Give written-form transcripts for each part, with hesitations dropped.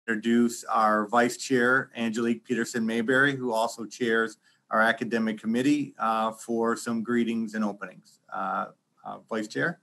introduce our Vice Chair, Angelique Peterson-Mayberry, who also chairs our academic committee, for some greetings and openings. Vice Chair.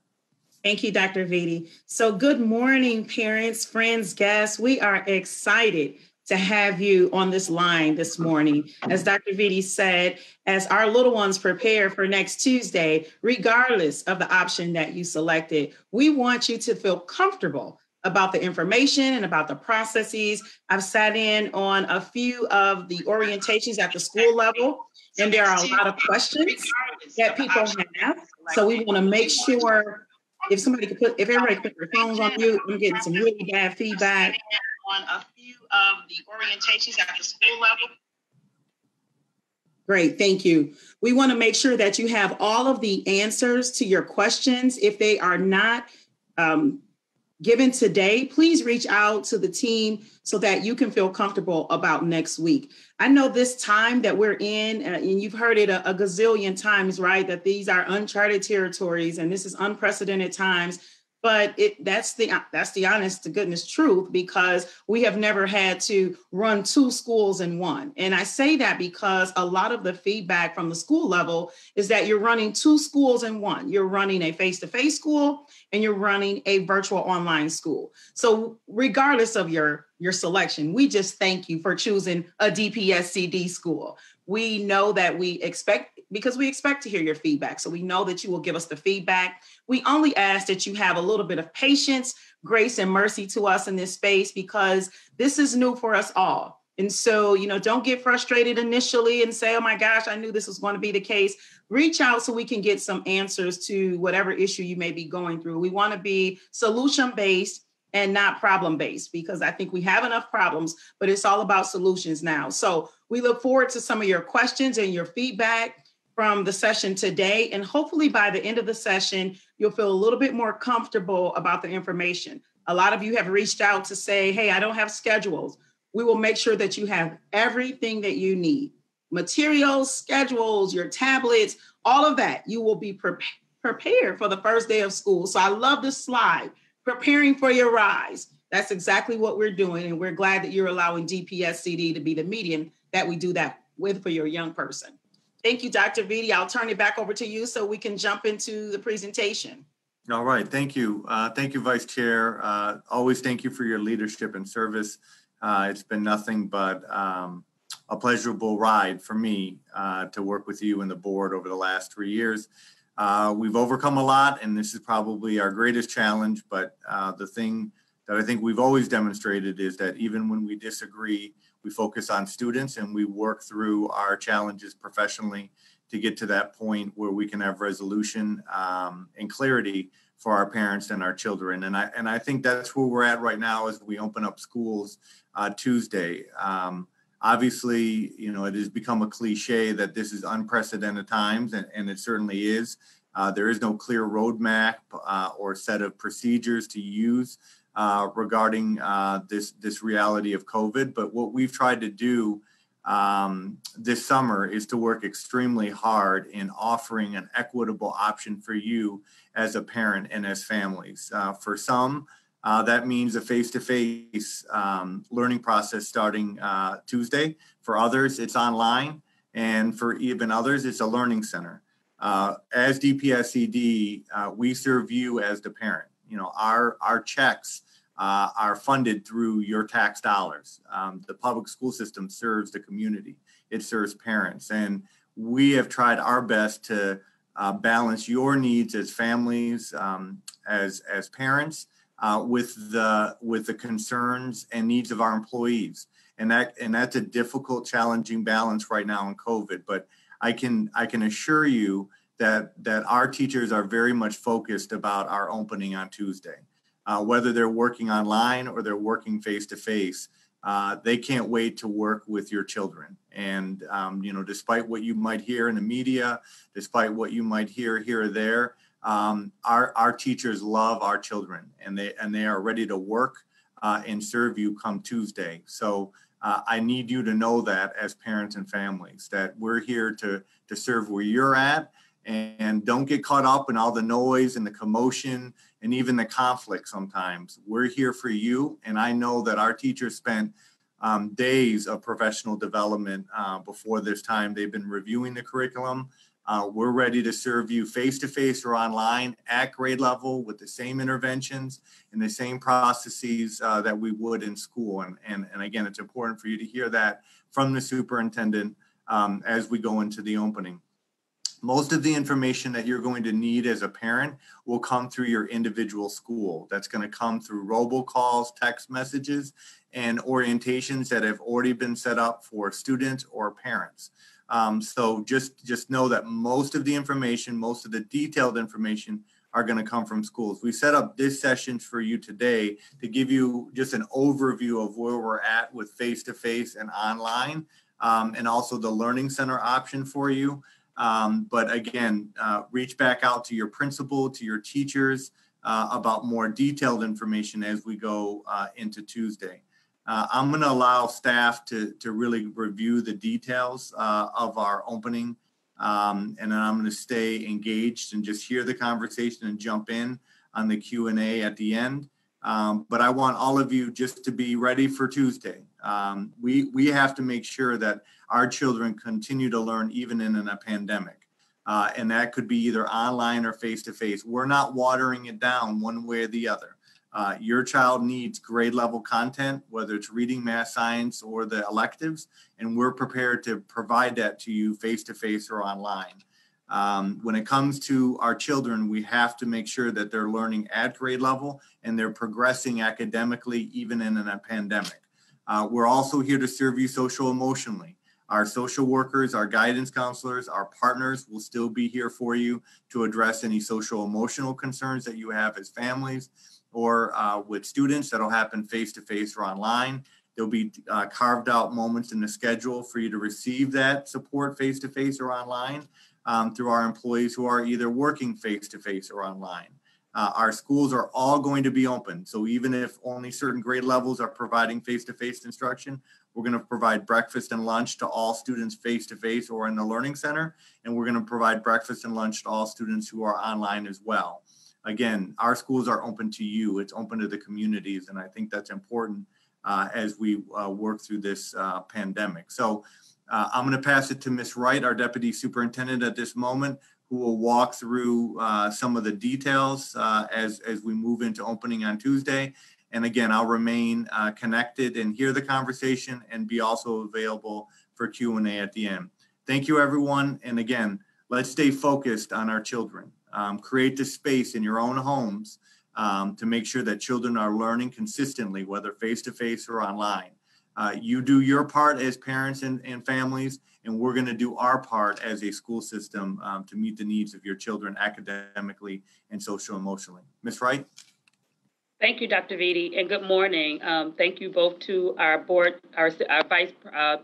Thank you, Dr. Vitti. So good morning, parents, friends, guests. We are excited to have you on this line this morning. As Dr. Vitti said, as our little ones prepare for next Tuesday, regardless of the option that you selected, we want you to feel comfortable about the information and about the processes. I've sat in on a few of the orientations at the school level, and there are a lot of questions that people have. So we want to make sure if everybody could put their phones on mute, I'm getting some really bad feedback. On a few of the orientations at the school level. Great, thank you. We want to make sure that you have all of the answers to your questions. If they are not given today, please reach out to the team so that you can feel comfortable about next week. I know this time that we're in, and you've heard it a gazillion times, right? That these are uncharted territories and this is unprecedented times. But that's the honest to goodness truth, because we have never had to run two schools in one. And I say that because a lot of the feedback from the school level is that you're running two schools in one. You're running a face-to-face school and you're running a virtual online school. So regardless of your selection, we just thank you for choosing a DPSCD school. We know that we expect to hear your feedback. So we know that you will give us the feedback. We only ask that you have a little bit of patience, grace, and mercy to us in this space, because this is new for us all. And so, don't get frustrated initially and say, oh my gosh, I knew this was going to be the case. Reach out so we can get some answers to whatever issue you may be going through. We want to be solution-based and not problem-based, because I think we have enough problems, but it's all about solutions now. So we look forward to some of your questions and your feedback from the session today. And hopefully by the end of the session, you'll feel a little bit more comfortable about the information. A lot of you have reached out to say, hey, I don't have schedules. We will make sure that you have everything that you need. Materials, schedules, your tablets, all of that. You will be prepared for the first day of school. So I love this slide, preparing for your rise. That's exactly what we're doing. And we're glad that you're allowing DPSCD to be the medium that we do that with for your young person. Thank you, Dr. Vitti. I'll turn it back over to you so we can jump into the presentation. All right, thank you. Thank you, Vice Chair. Always thank you for your leadership and service. It's been nothing but a pleasurable ride for me to work with you and the board over the last 3 years. We've overcome a lot, and this is probably our greatest challenge, but the thing that I think we've always demonstrated is that even when we disagree, we focus on students and we work through our challenges professionally to get to that point where we can have resolution and clarity for our parents and our children. And I think that's where we're at right now as we open up schools Tuesday. Obviously, it has become a cliche that this is unprecedented times, and it certainly is. There is no clear roadmap or set of procedures to use regarding this reality of COVID. But what we've tried to do this summer is to work extremely hard in offering an equitable option for you as a parent and as families. For some, that means a face-to-face learning process starting Tuesday. For others, it's online. And for even others, it's a learning center. As DPSCD, we serve you as the parent. Our checks are funded through your tax dollars. The public school system serves the community. It serves parents. And we have tried our best to balance your needs as families, as parents, with the concerns and needs of our employees. And that's a difficult, challenging balance right now in COVID. But I can assure you that our teachers are very much focused about our opening on Tuesday. Whether they're working online or they're working face-to-face, they can't wait to work with your children. And, despite what you might hear in the media, despite what you might hear here or there, our teachers love our children, and they are ready to work and serve you come Tuesday. So I need you to know that as parents and families, that we're here to serve where you're at And don't get caught up in all the noise and the commotion and even the conflict sometimes. We're here for you. And I know that our teachers spent days of professional development before this time. They've been reviewing the curriculum. We're ready to serve you face-to-face or online at grade level with the same interventions and the same processes that we would in school. And again, it's important for you to hear that from the superintendent as we go into the opening. Most of the information that you're going to need as a parent will come through your individual school. That's going to come through robocalls, text messages, and orientations that have already been set up for students or parents. So just know that most of the information, most of the detailed information are going to come from schools. We set up this session for you today to give you just an overview of where we're at with face-to-face and online, and also the Learning Center option for you. But again, reach back out to your principal, to your teachers about more detailed information as we go into Tuesday. I'm going to allow staff to really review the details of our opening, and then I'm going to stay engaged and just hear the conversation and jump in on the Q&A at the end. But I want all of you just to be ready for Tuesday. We have to make sure that our children continue to learn even in a pandemic. And that could be either online or face-to-face. We're not watering it down one way or the other. Your child needs grade level content, whether it's reading, math, science, or the electives, and we're prepared to provide that to you face-to-face or online. When it comes to our children, we have to make sure that they're learning at grade level and they're progressing academically, even in a pandemic. We're also here to serve you social emotionally. Our social workers, our guidance counselors, our partners will still be here for you to address any social emotional concerns that you have as families or with students. That'll happen face-to-face or online. There'll be carved out moments in the schedule for you to receive that support face-to-face or online through our employees who are either working face-to-face or online. Our schools are all going to be open. So even if only certain grade levels are providing face-to-face instruction, we're going to provide breakfast and lunch to all students face-to-face or in the Learning Center. And we're going to provide breakfast and lunch to all students who are online as well. Again, our schools are open to you. It's open to the communities. And I think that's important as we work through this pandemic. So I'm going to pass it to Ms. Wright, our Deputy Superintendent at this moment, who will walk through some of the details as we move into opening on Tuesday. And again, I'll remain connected and hear the conversation and be also available for Q&A at the end. Thank you, everyone. And again, let's stay focused on our children. Create the space in your own homes to make sure that children are learning consistently, whether face-to-face or online. You do your part as parents and families, and we're going to do our part as a school system to meet the needs of your children academically and social emotionally. Ms. Wright? Thank you, Dr. Vitti, and good morning. Thank you both to our board, our vice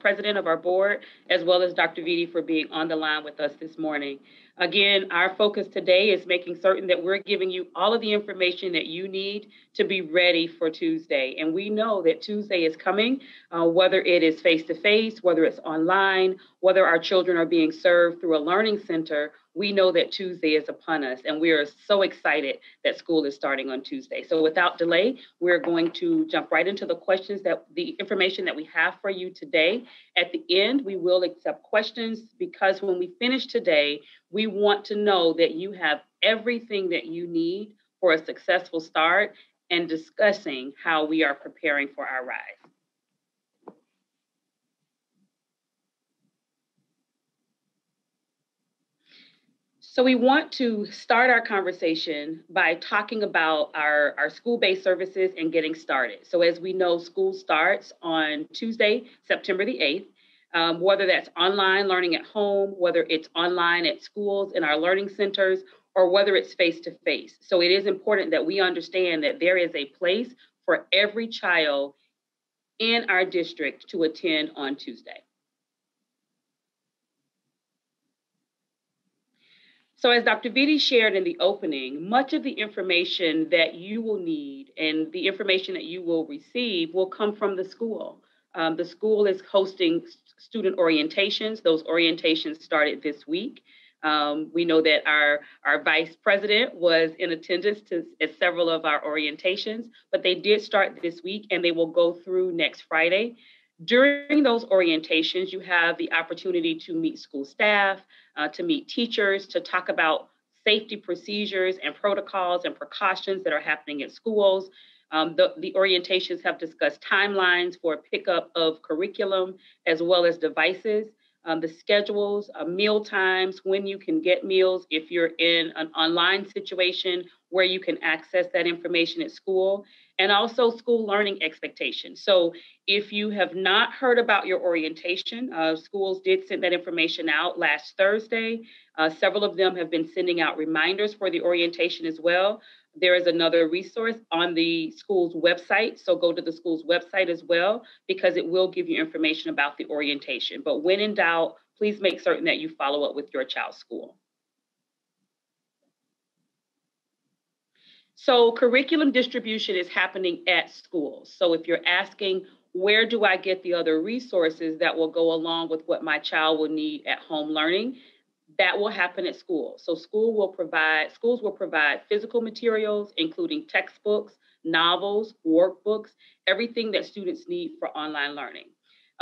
president of our board, as well as Dr. Vitti for being on the line with us this morning. Again, our focus today is making certain that we're giving you all of the information that you need to be ready for Tuesday. And we know that Tuesday is coming, whether it is face-to-face, whether it's online, whether our children are being served through a learning center. We know that Tuesday is upon us, and we are so excited that school is starting on Tuesday. So without delay, we're going to jump right into the questions, that the information that we have for you today. At the end, we will accept questions, because when we finish today, we want to know that you have everything that you need for a successful start and discussing how we are preparing for our rise. So we want to start our conversation by talking about our school-based services and getting started. So as we know, school starts on Tuesday, September the 8th, whether that's online learning at home, whether it's online at schools in our learning centers, or whether it's face-to-face. So it is important that we understand that there is a place for every child in our district to attend on Tuesday. So as Dr. Vitti shared in the opening, much of the information that you will need and the information that you will receive will come from the school. The school is hosting student orientations. Those orientations started this week. We know that our vice president was in attendance at several of our orientations, but they did start this week and they will go through next Friday. During those orientations, you have the opportunity to meet school staff, to meet teachers, to talk about safety procedures and protocols and precautions that are happening at schools. The orientations have discussed timelines for pickup of curriculum as well as devices, the schedules, meal times, when you can get meals, if you're in an online situation where you can access that information at school, and also school learning expectations. So if you have not heard about your orientation, schools did send that information out last Thursday. Several of them have been sending out reminders for the orientation as well. There is another resource on the school's website. So go to the school's website as well, because it will give you information about the orientation. But when in doubt, please make certain that you follow up with your child's school. So curriculum distribution is happening at schools. So if you're asking, where do I get the other resources that will go along with what my child will need at home learning? That will happen at school. So schools will provide physical materials, including textbooks, novels, workbooks, everything that students need for online learning.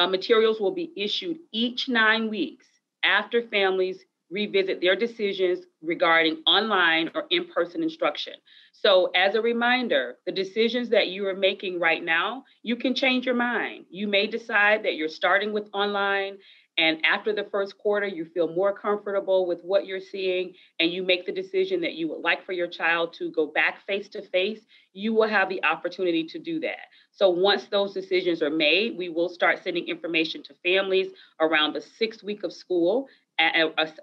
Materials will be issued each 9 weeks after families revisit their decisions regarding online or in-person instruction. So as a reminder, the decisions that you are making right now, you can change your mind. You may decide that you're starting with online, and after the first quarter, you feel more comfortable with what you're seeing, and you make the decision that you would like for your child to go back face-to-face, you will have the opportunity to do that. So once those decisions are made, we will start sending information to families around the 6th week of school,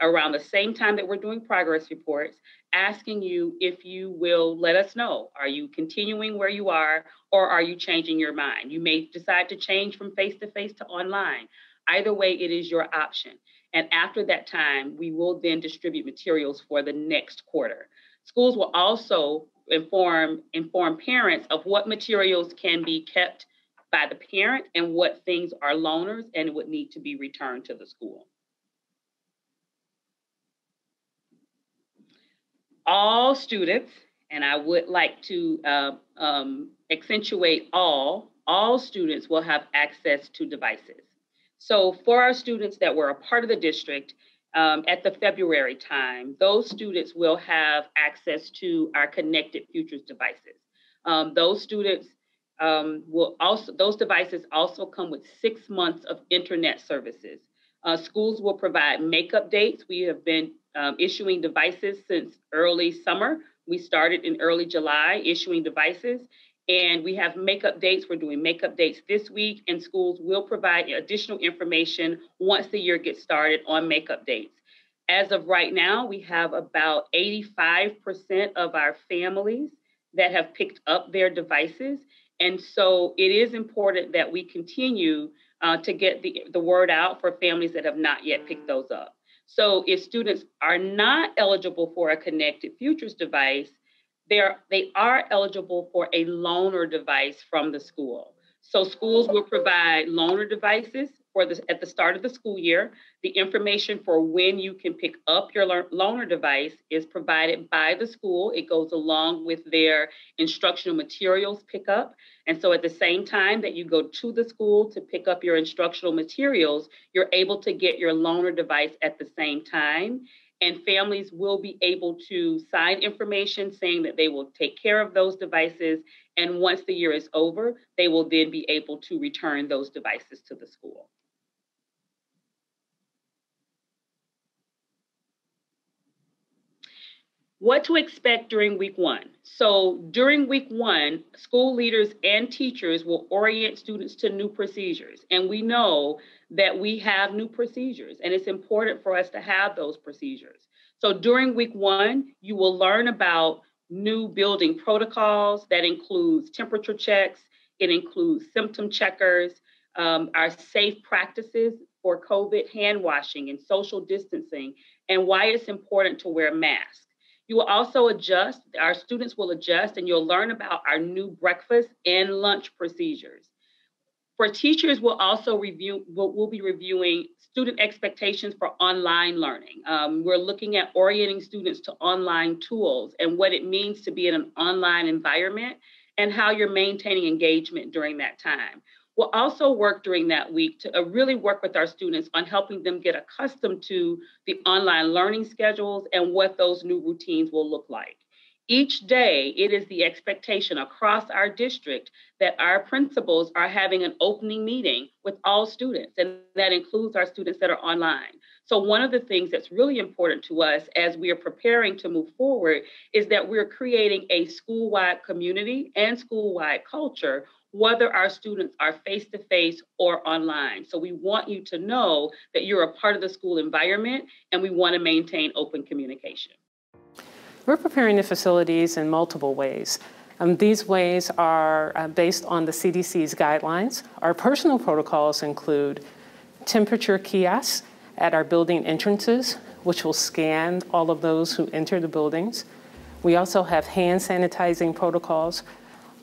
around the same time that we're doing progress reports, asking you if you will let us know, are you continuing where you are, or are you changing your mind? You may decide to change from face-to-face to online. Either way, it is your option. And after that time, we will then distribute materials for the next quarter. Schools will also inform parents of what materials can be kept by the parent and what things are loaners and would need to be returned to the school. All students, and I would like to accentuate all students will have access to devices. So for our students that were a part of the district at the February time, those students will have access to our Connected Futures devices. Those students those devices also come with 6 months of internet services. Schools will provide makeup dates. We have been issuing devices since early summer. We started in early July issuing devices, and we have makeup dates. We're doing makeup dates this week, and schools will provide additional information once the year gets started on makeup dates. As of right now, we have about 85% of our families that have picked up their devices. And so it is important that we continue to get the word out for families that have not yet picked those up. So if students are not eligible for a Connected Futures device, they are eligible for a loaner device from the school. So schools will provide loaner devices at the start of the school year. The information for when you can pick up your loaner device is provided by the school. It goes along with their instructional materials pickup. And so at the same time that you go to the school to pick up your instructional materials, you're able to get your loaner device at the same time. And families will be able to sign information saying that they will take care of those devices. And once the year is over, they will then be able to return those devices to the school. What to expect during week 1. So during week 1, school leaders and teachers will orient students to new procedures. And we know that we have new procedures, and it's important for us to have those procedures. So during week 1, you will learn about new building protocols that includes temperature checks. It includes symptom checkers, our safe practices for COVID, hand washing and social distancing, and why it's important to wear masks. You will also adjust, our students will adjust, and you'll learn about our new breakfast and lunch procedures. For teachers, we'll be reviewing student expectations for online learning. We're looking at orienting students to online tools and what it means to be in an online environment and how you're maintaining engagement during that time. We'll also work during that week to really work with our students on helping them get accustomed to the online learning schedules and what those new routines will look like. Each day, it is the expectation across our district that our principals are having an opening meeting with all students, and that includes our students that are online. So one of the things that's really important to us as we are preparing to move forward is that we're creating a school-wide community and school-wide culture, whether our students are face-to-face or online. So we want you to know that you're a part of the school environment, and we want to maintain open communication. We're preparing the facilities in multiple ways. These ways are based on the CDC's guidelines. Our personal protocols include temperature kiosks at our building entrances, which will scan all of those who enter the buildings. We also have hand sanitizing protocols,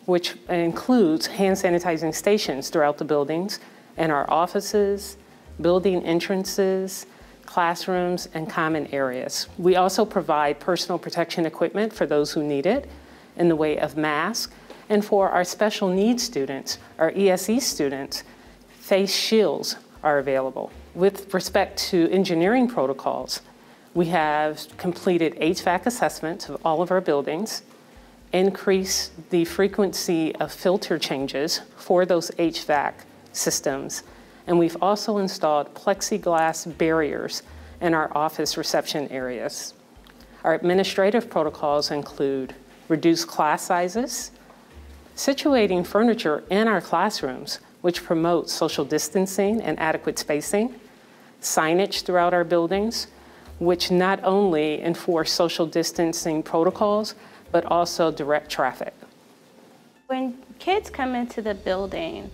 which includes hand sanitizing stations throughout the buildings and our offices, building entrances, classrooms, and common areas. We also provide personal protection equipment for those who need it in the way of masks. And for our special needs students, our ESE students, face shields are available. With respect to engineering protocols, we have completed HVAC assessments of all of our buildings, increased the frequency of filter changes for those HVAC systems, and we've also installed plexiglass barriers in our office reception areas. Our administrative protocols include reduced class sizes, situating furniture in our classrooms, which promotes social distancing and adequate spacing, signage throughout our buildings, which not only enforce social distancing protocols, but also direct traffic. When kids come into the building,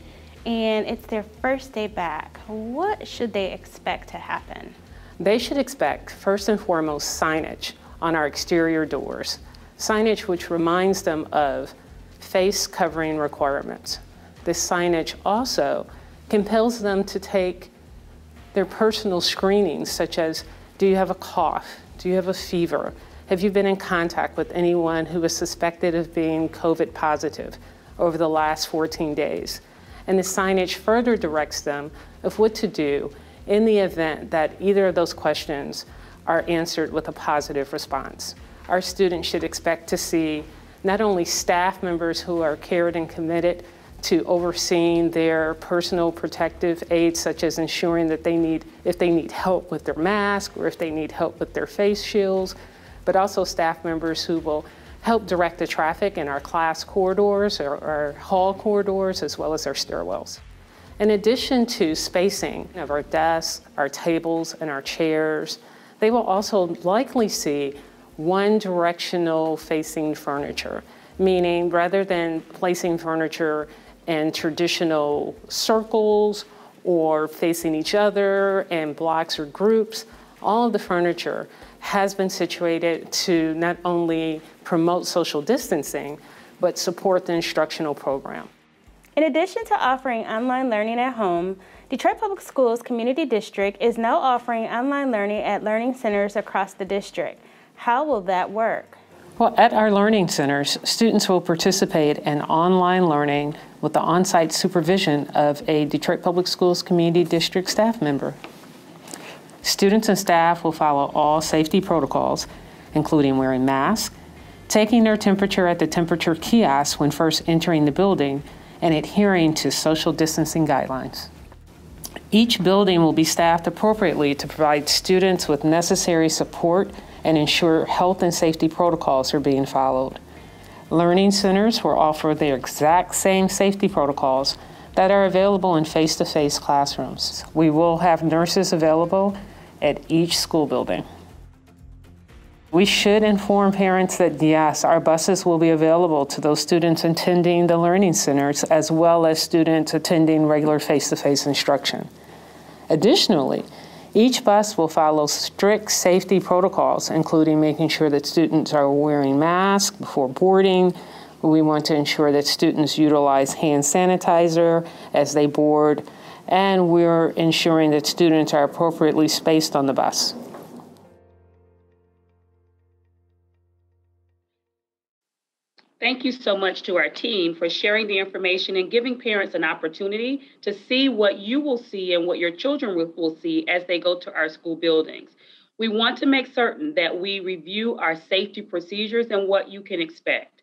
and it's their first day back, what should they expect to happen? They should expect, first and foremost, signage on our exterior doors. Signage which reminds them of face covering requirements. This signage also compels them to take their personal screenings, such as, do you have a cough? Do you have a fever? Have you been in contact with anyone who is suspected of being COVID positive over the last 14 days? And the signage further directs them of what to do in the event that either of those questions are answered with a positive response. Our students should expect to see not only staff members who are cared and committed to overseeing their personal protective aids, such as ensuring that if they need help with their mask or if they need help with their face shields, but also staff members who will help direct the traffic in our class corridors or our hall corridors, as well as our stairwells. In addition to spacing of our desks, our tables, and our chairs, they will also likely see one directional facing furniture, meaning rather than placing furniture in traditional circles or facing each other in blocks or groups, all of the furniture has been situated to not only promote social distancing, but support the instructional program. In addition to offering online learning at home, Detroit Public Schools Community District is now offering online learning at learning centers across the district. How will that work? Well, at our learning centers, students will participate in online learning with the on-site supervision of a Detroit Public Schools Community District staff member. Students and staff will follow all safety protocols, including wearing masks, taking their temperature at the temperature kiosk when first entering the building, and adhering to social distancing guidelines. Each building will be staffed appropriately to provide students with necessary support and ensure health and safety protocols are being followed. Learning centers will offer the exact same safety protocols that are available in face-to-face classrooms. We will have nurses available at each school building. We should inform parents that yes, our buses will be available to those students attending the learning centers as well as students attending regular face-to-face instruction. Additionally, each bus will follow strict safety protocols, including making sure that students are wearing masks before boarding, We want to ensure that students utilize hand sanitizer as they board, and we're ensuring that students are appropriately spaced on the bus. Thank you so much to our team for sharing the information and giving parents an opportunity to see what you will see and what your children will see as they go to our school buildings. We want to make certain that we review our safety procedures and what you can expect.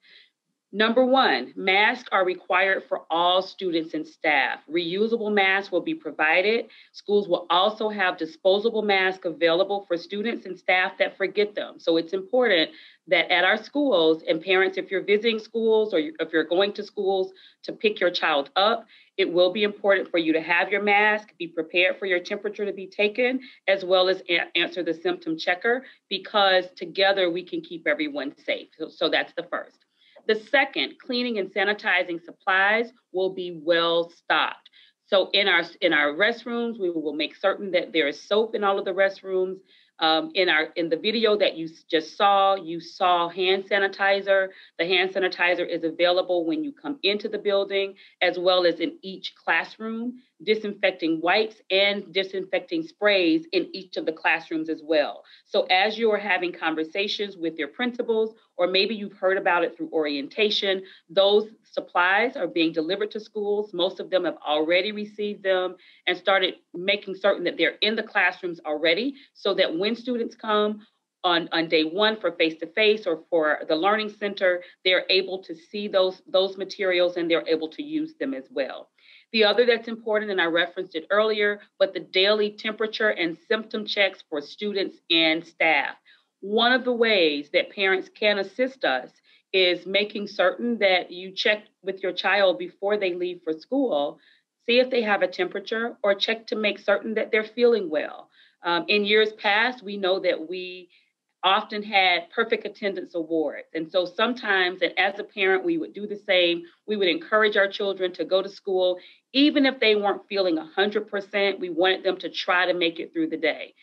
Number one, masks are required for all students and staff. Reusable masks will be provided. Schools will also have disposable masks available for students and staff that forget them. So it's important that at our schools, and parents, if you're visiting schools or if you're going to schools to pick your child up, it will be important for you to have your mask, be prepared for your temperature to be taken, as well as answer the symptom checker, because together we can keep everyone safe. So that's the first. The second, cleaning and sanitizing supplies will be well stocked. So in our restrooms, we will make certain that there is soap in all of the restrooms. In the video that you just saw, you saw hand sanitizer. The hand sanitizer is available when you come into the building, as well as in each classroom, disinfecting wipes and disinfecting sprays in each of the classrooms as well. So as you are having conversations with your principals, or maybe you've heard about it through orientation, those supplies are being delivered to schools. Most of them have already received them and started making certain that they're in the classrooms already, so that when students come on day one for face-to-face or for the Learning Center, they're able to see those materials and they're able to use them as well. The other that's important, and I referenced it earlier, but the daily temperature and symptom checks for students and staff. One of the ways that parents can assist us is making certain that you check with your child before they leave for school, see if they have a temperature, or check to make certain that they're feeling well. In years past, we know that we often had perfect attendance awards. And so sometimes, and as a parent, we would do the same. We would encourage our children to go to school, even if they weren't feeling 100%, we wanted them to try to make it through the day.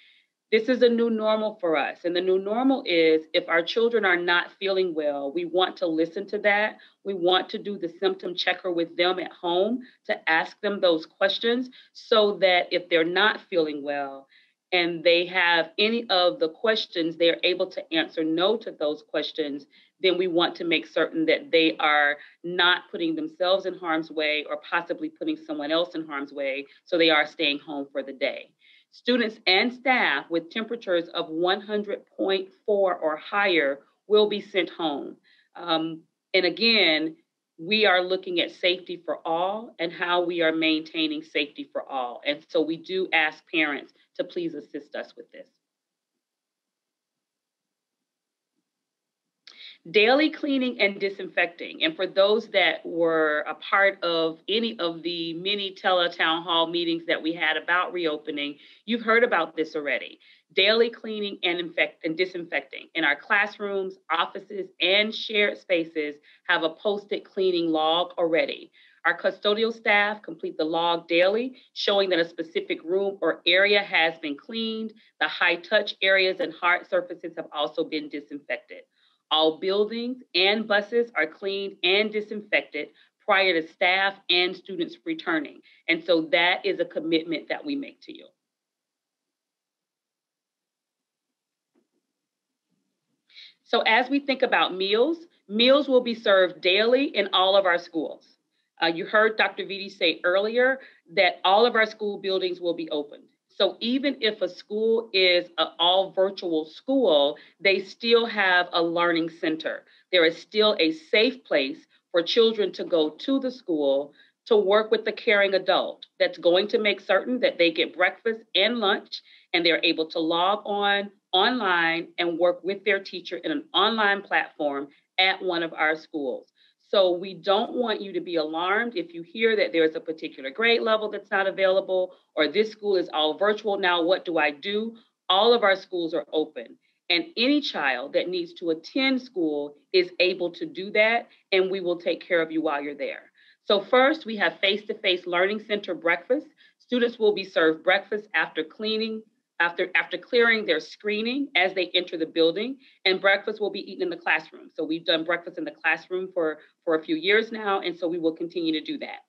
This is a new normal for us. And the new normal is, if our children are not feeling well, we want to listen to that. We want to do the symptom checker with them at home to ask them those questions, so that if they're not feeling well and they have any of the questions, they're able to answer no to those questions. Then we want to make certain that they are not putting themselves in harm's way or possibly putting someone else in harm's way, so they are staying home for the day. Students and staff with temperatures of 100.4 or higher will be sent home. And again, we are looking at safety for all and how we are maintaining safety for all. And so we do ask parents to please assist us with this. Daily cleaning and disinfecting. And for those that were a part of any of the many Tele-Town Hall meetings that we had about reopening, you've heard about this already. Daily cleaning and disinfecting. In our classrooms, offices, and shared spaces have a posted cleaning log already. Our custodial staff complete the log daily, showing that a specific room or area has been cleaned. The high-touch areas and hard surfaces have also been disinfected. All buildings and buses are cleaned and disinfected prior to staff and students returning. And so that is a commitment that we make to you. So as we think about meals, meals will be served daily in all of our schools. You heard Dr. Vitti say earlier that all of our school buildings will be opened. So even if a school is an all virtual school, they still have a learning center. There is still a safe place for children to go to the school to work with the caring adult that's going to make certain that they get breakfast and lunch, and they're able to log on online and work with their teacher in an online platform at one of our schools. So we don't want you to be alarmed if you hear that there's a particular grade level that's not available, or this school is all virtual now, what do I do? All of our schools are open, and any child that needs to attend school is able to do that, and we will take care of you while you're there. So first, we have face-to-face Learning Center breakfast. Students will be served breakfast after cleaning after clearing their screening as they enter the building, and breakfast will be eaten in the classroom. So we've done breakfast in the classroom for a few years now, and so we will continue to do that.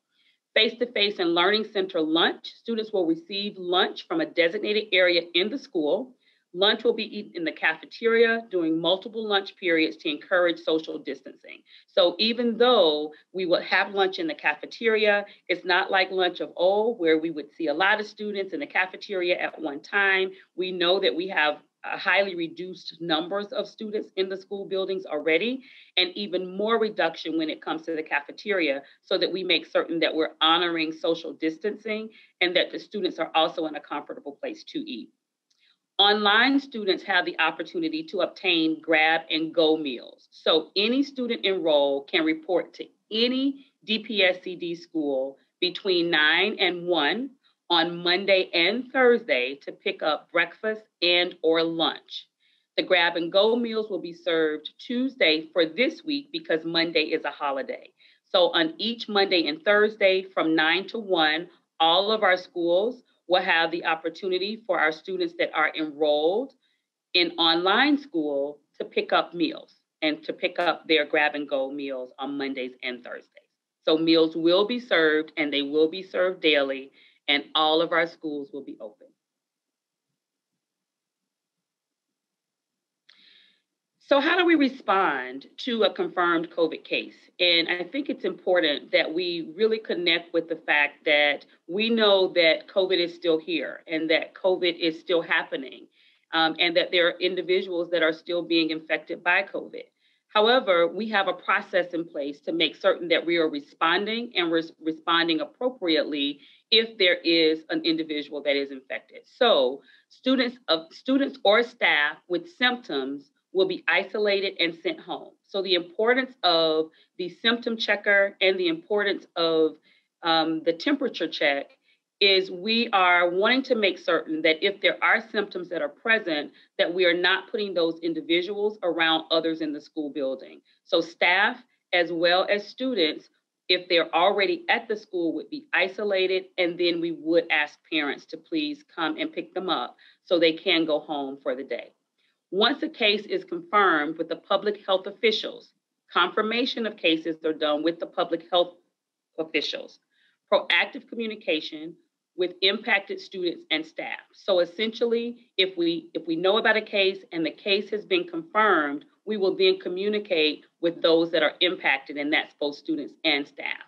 Face-to-face and learning center lunch, students will receive lunch from a designated area in the school. Lunch will be eaten in the cafeteria during multiple lunch periods to encourage social distancing. So even though we will have lunch in the cafeteria, it's not like lunch of old where we would see a lot of students in the cafeteria at one time. We know that we have highly reduced numbers of students in the school buildings already, and even more reduction when it comes to the cafeteria, so that we make certain that we're honoring social distancing and that the students are also in a comfortable place to eat. Online students have the opportunity to obtain grab and go meals. So any student enrolled can report to any DPSCD school between 9 and 1 on Monday and Thursday to pick up breakfast and or lunch. The grab and go meals will be served Tuesday for this week because Monday is a holiday. So on each Monday and Thursday from 9 to 1, all of our schools will have the opportunity for our students that are enrolled in online school to pick up meals and to pick up their grab and go meals on Mondays and Thursdays. So meals will be served, and they will be served daily, and all of our schools will be open. So how do we respond to a confirmed COVID case? And I think it's important that we really connect with the fact that we know that COVID is still here and that COVID is still happening, and that there are individuals that are still being infected by COVID. However, we have a process in place to make certain that we are responding and responding appropriately if there is an individual that is infected. So students or staff with symptoms will be isolated and sent home. So the importance of the symptom checker and the importance of the temperature check is we are wanting to make certain that if there are symptoms that are present, that we are not putting those individuals around others in the school building. So staff as well as students, if they're already at the school, would be isolated, and then we would ask parents to please come and pick them up so they can go home for the day. Once a case is confirmed with the public health officials, confirmation of cases are done with the public health officials. Proactive communication with impacted students and staff. So essentially, if we know about a case and the case has been confirmed, we will then communicate with those that are impacted, and that's both students and staff.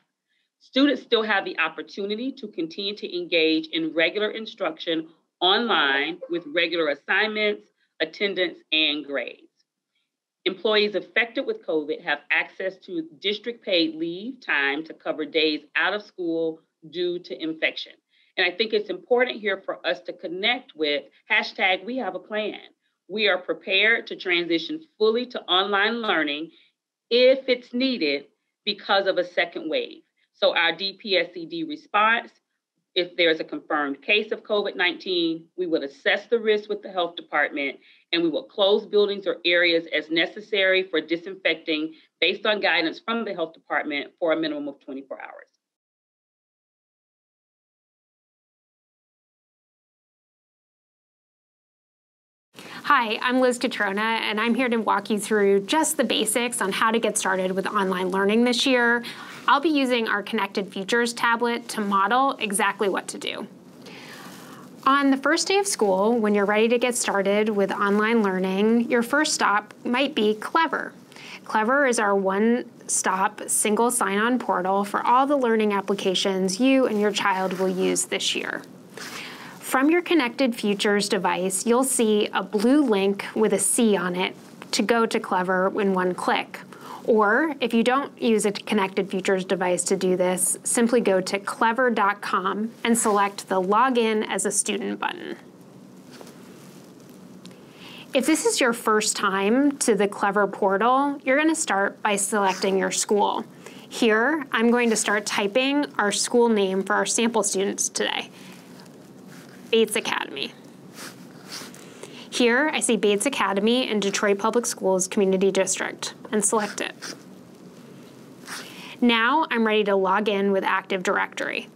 Students still have the opportunity to continue to engage in regular instruction online with regular assignments, attendance, and grades. Employees affected with COVID have access to district paid leave time to cover days out of school due to infection. And I think it's important here for us to connect with #We have a plan. We are prepared to transition fully to online learning if it's needed because of a second wave. So our DPSCD response, if there's a confirmed case of COVID-19, we will assess the risk with the health department, and we will close buildings or areas as necessary for disinfecting based on guidance from the health department for a minimum of 24 hours. Hi, I'm Liz Catrona, and I'm here to walk you through just the basics on how to get started with online learning this year. I'll be using our Connected Futures tablet to model exactly what to do. On the first day of school, when you're ready to get started with online learning, your first stop might be Clever. Clever is our one-stop single sign-on portal for all the learning applications you and your child will use this year. From your Connected Futures device, you'll see a blue link with a C on it to go to Clever in one click. Or if you don't use a Connected Futures device to do this, simply go to clever.com and select the Login as a Student button. If this is your first time to the Clever portal, you're going to start by selecting your school. Here, I'm going to start typing our school name for our sample students today. Bates Academy. Here, I see Bates Academy in Detroit Public Schools Community District, and select it. Now, I'm ready to log in with Active Directory.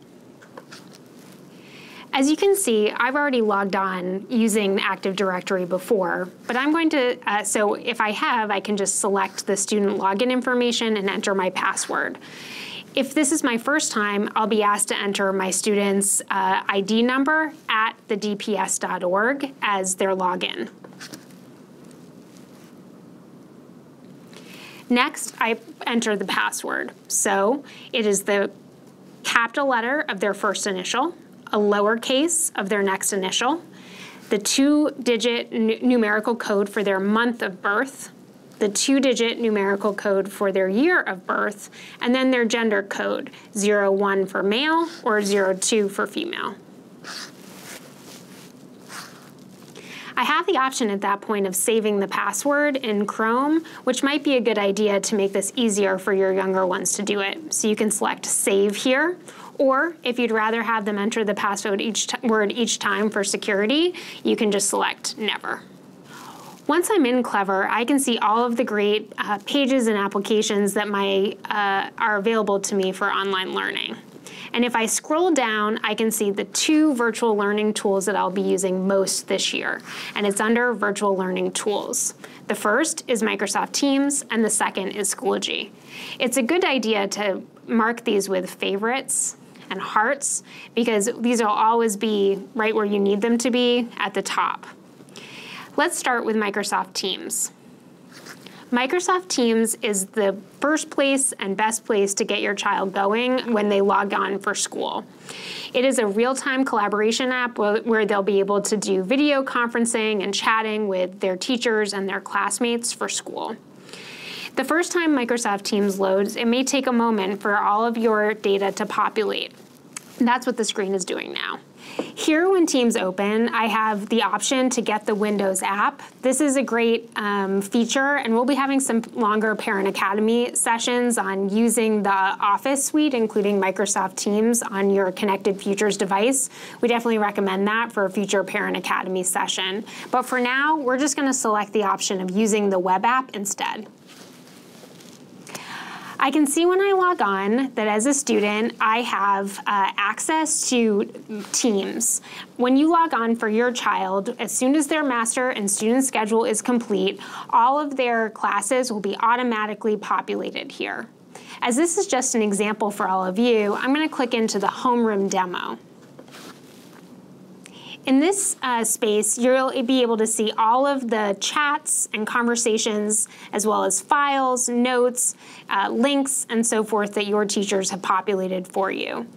As you can see, I've already logged on using Active Directory before, but I'm going to, so if I have, I can just select the student login information and enter my password. If this is my first time, I'll be asked to enter my student's ID number at the dps.org as their login. Next, I enter the password. So it is the capital letter of their first initial, a lowercase of their next initial, the 2-digit numerical code for their month of birth, the 2-digit numerical code for their year of birth, and then their gender code, 01 for male or 02 for female. I have the option at that point of saving the password in Chrome, which might be a good idea to make this easier for your younger ones to do it. So you can select Save here, or if you'd rather have them enter the password each time for security, you can just select Never. Once I'm in Clever, I can see all of the great pages and applications that are available to me for online learning. And if I scroll down, I can see the 2 virtual learning tools that I'll be using most this year, and it's under Virtual Learning Tools. The first is Microsoft Teams, and the second is Schoology. It's a good idea to mark these with favorites and hearts, because these will always be right where you need them to be at the top. Let's start with Microsoft Teams. Microsoft Teams is the first place and best place to get your child going when they log on for school. It is a real-time collaboration app where they'll be able to do video conferencing and chatting with their teachers and their classmates for school. The first time Microsoft Teams loads, it may take a moment for all of your data to populate. And that's what the screen is doing now. Here, when Teams open, I have the option to get the Windows app. This is a great feature, and we'll be having some longer Parent Academy sessions on using the Office suite, including Microsoft Teams, on your Connected Futures device. We definitely recommend that for a future Parent Academy session. But for now, we're just going to select the option of using the web app instead. I can see when I log on that as a student, I have access to Teams. When you log on for your child, as soon as their master and student schedule is complete, all of their classes will be automatically populated here. As this is just an example for all of you, I'm going to click into the homeroom demo. In this space, you'll be able to see all of the chats and conversations, as well as files, notes, links, and so forth that your teachers have populated for you.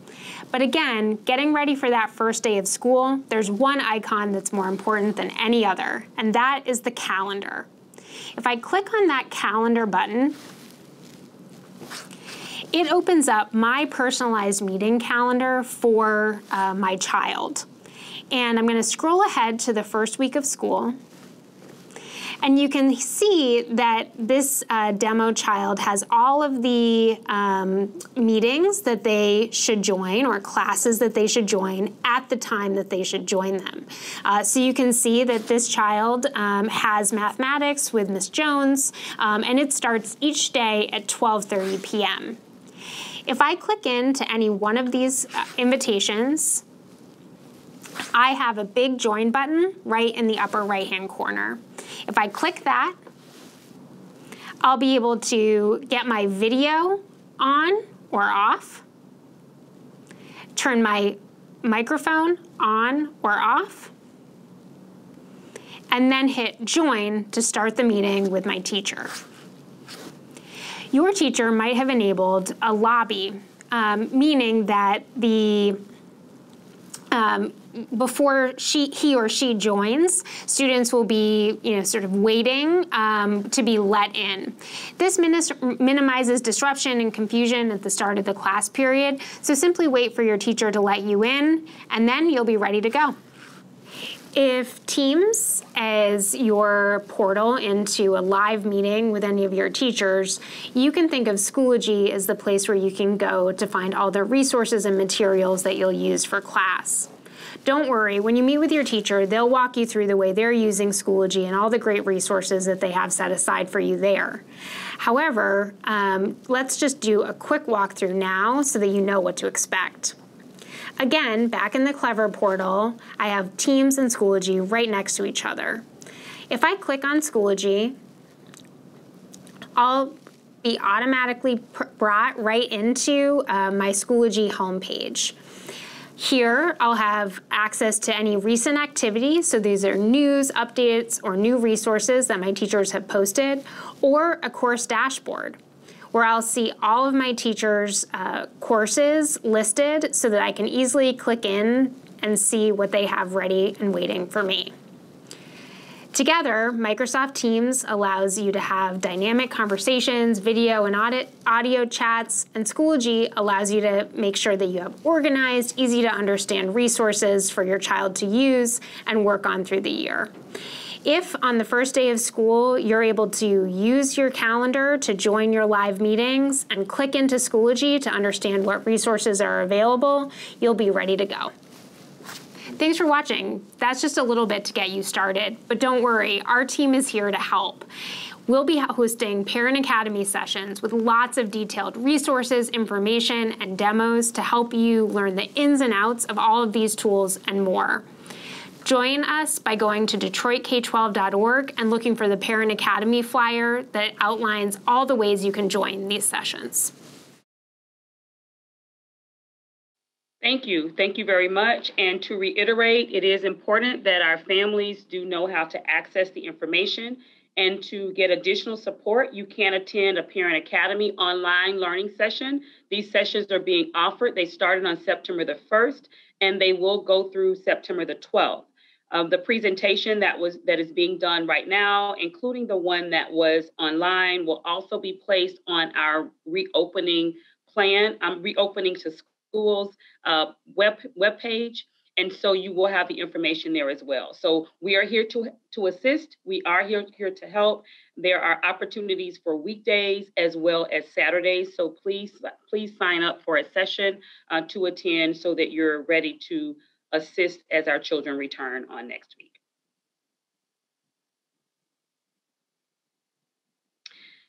But again, getting ready for that first day of school, there's one icon that's more important than any other, and that is the calendar. If I click on that calendar button, it opens up my personalized meeting calendar for my child. And I'm going to scroll ahead to the first week of school. And you can see that this demo child has all of the meetings that they should join, or classes that they should join at the time that they should join them. So you can see that this child has mathematics with Ms. Jones, and it starts each day at 12:30 p.m. If I click into any one of these invitations, I have a big join button right in the upper right-hand corner. If I click that, I'll be able to get my video on or off, turn my microphone on or off, and then hit join to start the meeting with my teacher. Your teacher might have enabled a lobby, meaning that before he or she joins, students will be, sort of waiting to be let in. This minimizes disruption and confusion at the start of the class period, so simply wait for your teacher to let you in, and then you'll be ready to go. If Teams is your portal into a live meeting with any of your teachers, you can think of Schoology as the place where you can go to find all the resources and materials that you'll use for class. Don't worry, when you meet with your teacher, they'll walk you through the way they're using Schoology and all the great resources that they have set aside for you there. However, let's just do a quick walkthrough now so that you know what to expect. Again, back in the Clever portal, I have Teams and Schoology right next to each other. If I click on Schoology, I'll be automatically brought right into my Schoology homepage. Here, I'll have access to any recent activities, so these are news, updates, or new resources that my teachers have posted, or a course dashboard, where I'll see all of my teachers' courses listed so that I can easily click in and see what they have ready and waiting for me. Together, Microsoft Teams allows you to have dynamic conversations, video and audio chats, and Schoology allows you to make sure that you have organized, easy to understand resources for your child to use and work on through the year. If on the first day of school, you're able to use your calendar to join your live meetings and click into Schoology to understand what resources are available, you'll be ready to go. Thanks for watching. That's just a little bit to get you started, but don't worry, our team is here to help. We'll be hosting Parent Academy sessions with lots of detailed resources, information, and demos to help you learn the ins and outs of all of these tools and more. Join us by going to DetroitK12.org and looking for the Parent Academy flyer that outlines all the ways you can join these sessions. Thank you. Thank you very much. And to reiterate, it is important that our families do know how to access the information. And to get additional support, you can attend a Parent Academy online learning session. These sessions are being offered. They started on September the 1st, and they will go through September the 12th. The presentation that is being done right now, including the one that was online, will also be placed on our reopening plan. Reopening to schools webpage, and so you will have the information there as well. So we are here to assist. We are here to help. There are opportunities for weekdays as well as Saturdays. So please sign up for a session to attend so that you're ready to assist as our children return on next week.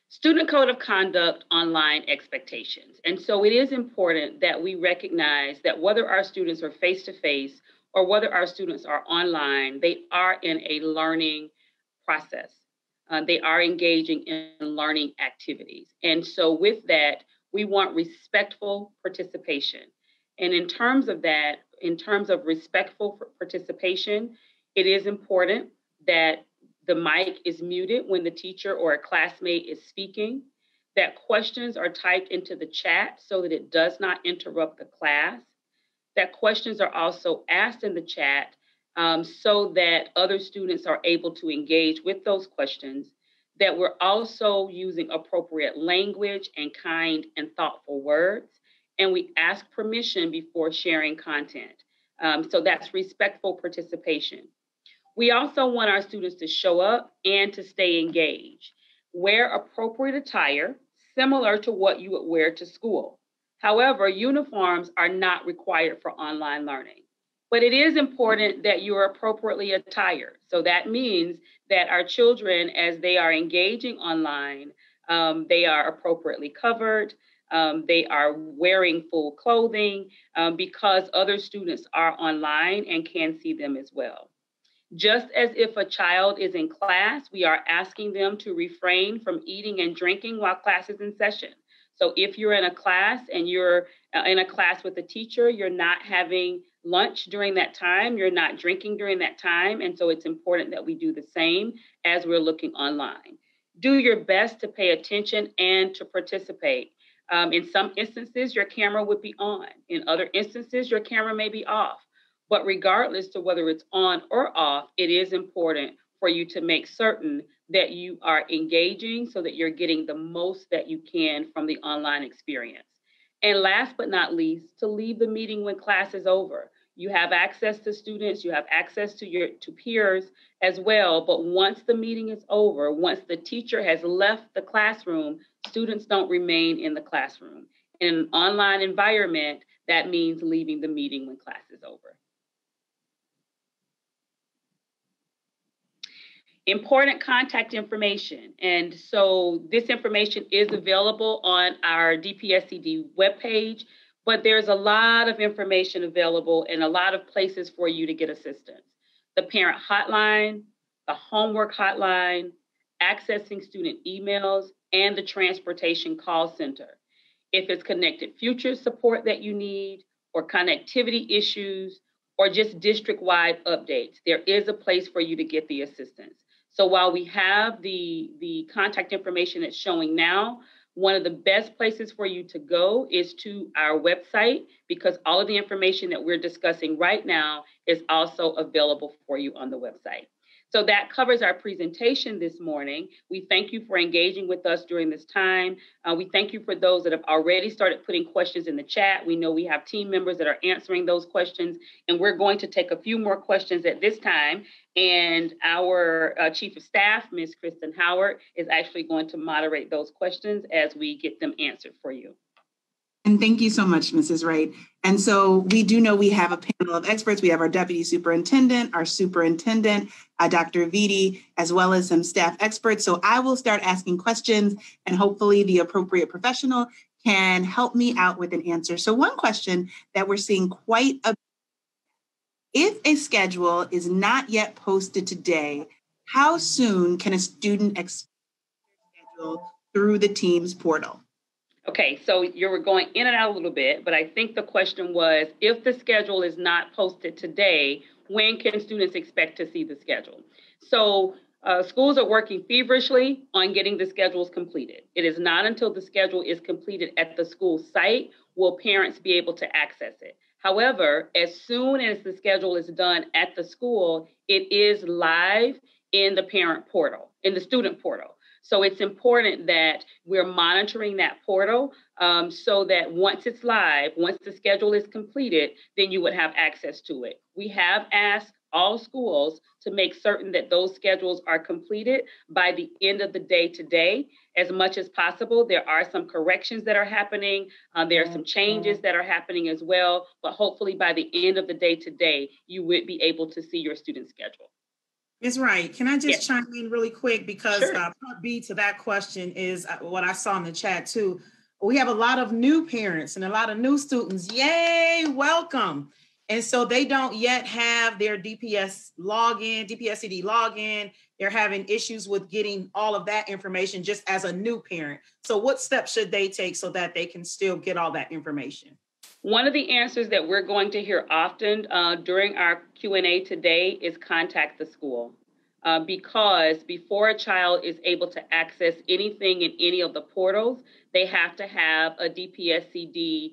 Student Code of Conduct online expectations. And so it is important that we recognize that whether our students are face-to-face or whether our students are online, they are in a learning process. They are engaging in learning activities. And so with that, we want respectful participation. And in terms of that, in terms of respectful participation, it is important that the mic is muted when the teacher or a classmate is speaking, that questions are typed into the chat so that it does not interrupt the class, that questions are also asked in the chat so that other students are able to engage with those questions, that we're also using appropriate language and kind and thoughtful words, and we ask permission before sharing content. So that's respectful participation. We also want our students to show up and to stay engaged. Wear appropriate attire, similar to what you would wear to school. However, uniforms are not required for online learning. But it is important that you are appropriately attired. So that means that our children, as they are engaging online, they are appropriately covered. They are wearing full clothing because other students are online and can see them as well. Just as if a child is in class, we are asking them to refrain from eating and drinking while class is in session. So if you're in a class and you're in a class with a teacher, you're not having lunch during that time, you're not drinking during that time. And so it's important that we do the same as we're looking online. Do your best to pay attention and to participate. In some instances, your camera would be on. In other instances, your camera may be off. But regardless to whether it's on or off, it is important for you to make certain that you are engaging so that you're getting the most that you can from the online experience. And last but not least, to leave the meeting when class is over. You have access to students, you have access to peers as well, but once the meeting is over, once the teacher has left the classroom, students don't remain in the classroom. In an online environment, that means leaving the meeting when class is over. Important contact information. And so this information is available on our DPSCD webpage. But there's a lot of information available and a lot of places for you to get assistance. The parent hotline, the homework hotline, accessing student emails, and the transportation call center. If it's connected future support that you need, or connectivity issues, or just district-wide updates, there is a place for you to get the assistance. So while we have the contact information that's showing now, one of the best places for you to go is to our website, because all of the information that we're discussing right now is also available for you on the website. So that covers our presentation this morning. We thank you for engaging with us during this time. We thank you for those that have already started putting questions in the chat. We know we have team members that are answering those questions, and we're going to take a few more questions at this time. And our Chief of Staff, Ms. Kristen Howard, is actually going to moderate those questions as we get them answered for you. And thank you so much, Mrs. Wright. And so we do know we have a panel of experts. We have our Deputy Superintendent, our Superintendent, Dr. Vitti, as well as some staff experts. So I will start asking questions, and hopefully the appropriate professional can help me out with an answer. So one question that we're seeing quite a bit: if a schedule is not yet posted today, how soon can a student expect their schedule through the Teams portal? Okay, so you were going in and out a little bit, but I think the question was, if the schedule is not posted today, when can students expect to see the schedule? So schools are working feverishly on getting the schedules completed. It is not until the schedule is completed at the school site will parents be able to access it. However, as soon as the schedule is done at the school, it is live in the parent portal, in the student portal. So it's important that we're monitoring that portal so that once it's live, once the schedule is completed, then you would have access to it. We have asked all schools to make certain that those schedules are completed by the end of the day today, as much as possible. There are some corrections that are happening. There are some changes that are happening as well, but hopefully by the end of the day today, you would be able to see your student schedule. Ms. Wright, can I just chime in really quick, because Sure. Part B to that question is what I saw in the chat too. We have a lot of new parents and a lot of new students. Yay, welcome. And so they don't yet have their DPSCD login. They're having issues with getting all of that information just as a new parent. So what steps should they take so that they can still get all that information? One of the answers that we're going to hear often during our Q&A today is contact the school. Because before a child is able to access anything in any of the portals, they have to have a DPSCD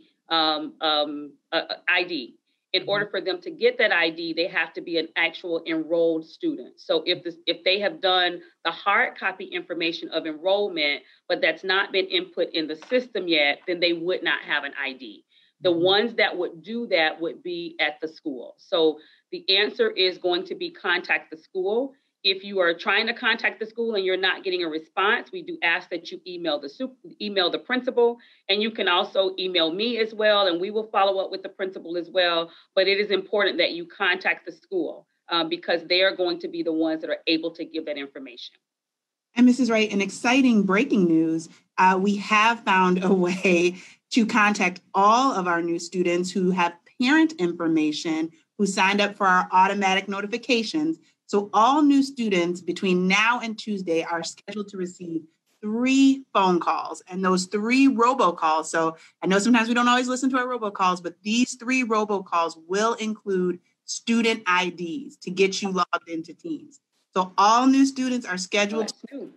ID. In order for them to get that ID, they have to be an actual enrolled student. So if they have done the hard copy information of enrollment, but that's not been input in the system yet, then they would not have an ID. The ones that would do that would be at the school. So the answer is going to be contact the school. If you are trying to contact the school and you're not getting a response, we do ask that you email the principal, and you can also email me as well, and we will follow up with the principal as well. But it is important that you contact the school because they are going to be the ones that are able to give that information. And Mrs. Wright, an exciting breaking news, we have found a way to contact all of our new students who have parent information who signed up for our automatic notifications. So all new students between now and Tuesday are scheduled to receive 3 phone calls, and those 3 robocalls. So I know sometimes we don't always listen to our robocalls, but these 3 robocalls will include student IDs to get you logged into Teams. So all new students are scheduled to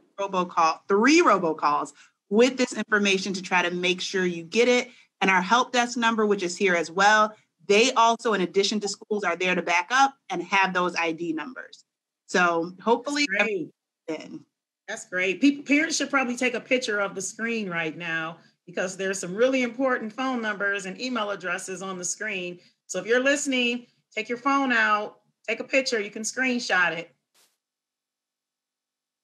3 robocalls with this information to try to make sure you get it. And our help desk number, which is here as well, they also, in addition to schools, are there to back up and have those ID numbers. So hopefully, that's great. Parents should probably take a picture of the screen right now, because there's some really important phone numbers and email addresses on the screen. So if you're listening, take your phone out, take a picture, you can screenshot it.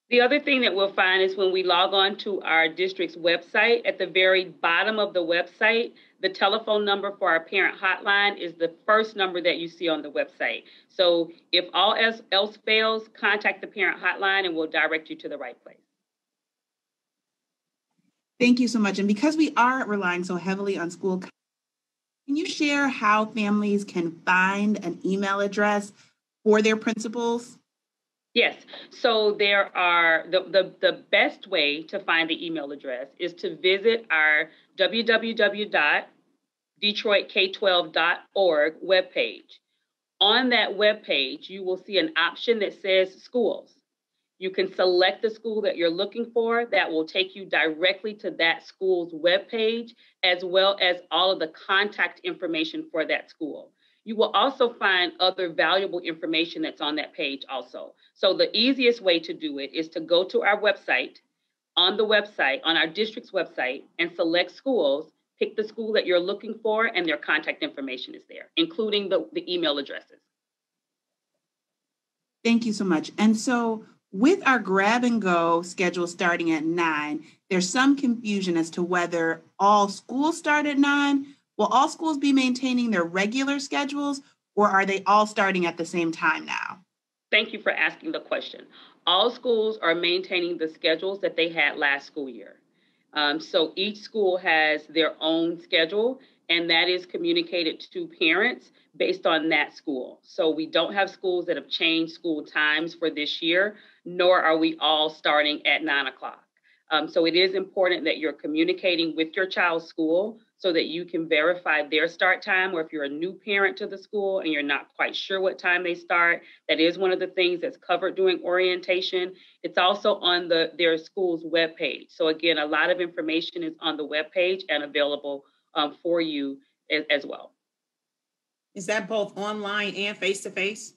The other thing that we'll find is when we log on to our district's website, at the very bottom of the website, the telephone number for our parent hotline is the first number that you see on the website. So if all else fails, contact the parent hotline and we'll direct you to the right place. Thank you so much. And because we are relying so heavily on school, Can you share how families can find an email address for their principals? Yes. So there are the best way to find the email address is to visit our www.detroitk12.org webpage. On that webpage, you will see an option that says schools. You can select the school that you're looking for. That will take you directly to that school's webpage, as well as all of the contact information for that school. You will also find other valuable information that's on that page also. So the easiest way to do it is to go to our website, on our district's website, and select schools, pick the school that you're looking for, and their contact information is there, including the email addresses. Thank you so much. And so with our grab and go schedule starting at 9, there's some confusion as to whether all schools start at 9. Will all schools be maintaining their regular schedules, or are they all starting at the same time now? Thank you for asking the question. All schools are maintaining the schedules that they had last school year. So each school has their own schedule, and that is communicated to parents based on that school. So we don't have schools that have changed school times for this year, nor are we all starting at 9 o'clock. So it is important that you're communicating with your child's school so that you can verify their start time, or if you're a new parent to the school and you're not quite sure what time they start, that is one of the things that's covered during orientation. It's also on their school's webpage. So again, a lot of information is on the webpage and available for you as well. Is that both online and face-to-face?